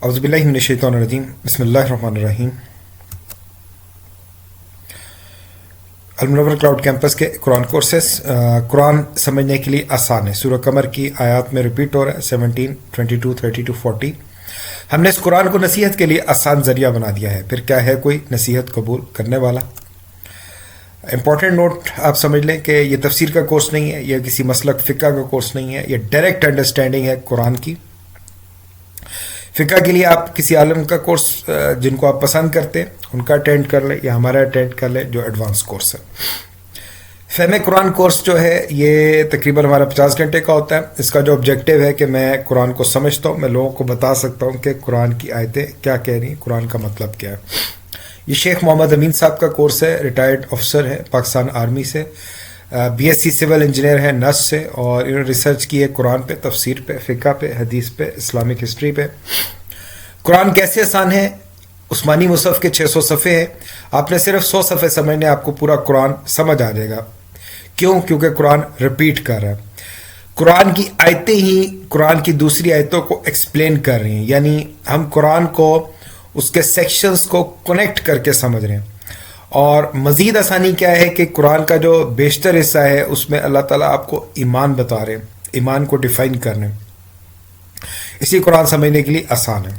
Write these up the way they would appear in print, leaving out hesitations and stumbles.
اعوذ باللہ من الشیطان الرجیم بسم اللہ الرحمن الرحیم۔ المنور کلاؤڈ کیمپس کے قرآن کورسز، قرآن سمجھنے کے لیے آسان ہے۔ سورہ قمر کی آیات میں ریپیٹ ہو رہا ہے 17، 22، 32، 40۔ ہم نے اس قرآن کو نصیحت کے لیے آسان ذریعہ بنا دیا ہے، پھر کیا ہے کوئی نصیحت قبول کرنے والا؟ امپورٹنٹ نوٹ آپ سمجھ لیں کہ یہ تفسیر کا کورس نہیں ہے، یہ کسی مسلک فقہ کا کورس نہیں ہے، یہ ڈائریکٹ انڈرسٹینڈنگ ہے قرآن کی۔ فقہ کے لیے آپ کسی عالم کا کورس جن کو آپ پسند کرتے ہیں ان کا اٹینڈ کر لیں یا ہمارا اٹینڈ کر لیں جو ایڈوانس کورس ہے۔ فہم قرآن کورس جو ہے یہ تقریباً ہمارا 50 گھنٹے کا ہوتا ہے۔ اس کا جو آبجیکٹیو ہے کہ میں قرآن کو سمجھتا ہوں، میں لوگوں کو بتا سکتا ہوں کہ قرآن کی آیتیں کیا کہہ رہی ہیں، قرآن کا مطلب کیا ہے۔ یہ شیخ محمد امین صاحب کا کورس ہے، ریٹائرڈ افسر ہے پاکستان آرمی سے، B S C civil engineer ہے نس سے، اور انہوں نے ریسرچ کی ہے قرآن پہ، تفسیر پہ، فقہ پہ، حدیث پہ، اسلامک ہسٹری پہ۔ قرآن کیسے آسان ہے؟ عثمانی مصحف کے 600 صفحے ہیں، آپ نے صرف 100 صفحے سمجھنے، آپ کو پورا قرآن سمجھ آ جائے گا۔ کیوں؟ کیونکہ قرآن ریپیٹ کر رہا ہے، قرآن کی آیتیں ہی قرآن کی دوسری آیتوں کو ایکسپلین کر رہی ہیں، یعنی ہم قرآن کو اس کے سیکشنز کو کنیکٹ کر کے سمجھ رہے ہیں۔ اور مزید آسانی کیا ہے کہ قرآن کا جو بیشتر حصہ ہے اس میں اللہ تعالیٰ آپ کو ایمان بتا رہے ہیں، ایمان کو ڈیفائن کر رہے ہیں، اسی قرآن سمجھنے کے لیے آسان ہے۔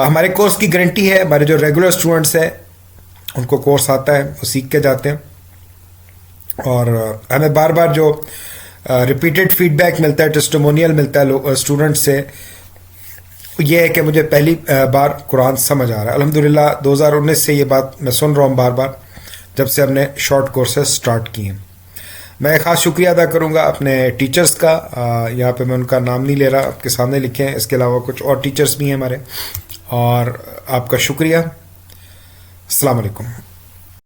ہمارے کورس کی گارنٹی ہے، ہمارے جو ریگولر اسٹوڈنٹس ہیں ان کو کورس آتا ہے، وہ سیکھ کے جاتے ہیں، اور ہمیں بار بار جو ریپیٹڈ فیڈ بیک ملتا ہے، ٹیسٹیمونیل ملتا ہے اسٹوڈنٹ سے، یہ ہے کہ مجھے پہلی بار قرآن سمجھ آ رہا ہے۔ الحمدللہ 2019 سے یہ بات میں سن رہا ہوں بار بار، جب سے ہم نے شارٹ کورسز سٹارٹ کیے ہیں۔ میں خاص شکریہ ادا کروں گا اپنے ٹیچرز کا، یہاں پہ میں ان کا نام نہیں لے رہا، آپ کے سامنے لکھے ہیں، اس کے علاوہ کچھ اور ٹیچرز بھی ہیں ہمارے، اور آپ کا شکریہ۔ السلام علیکم۔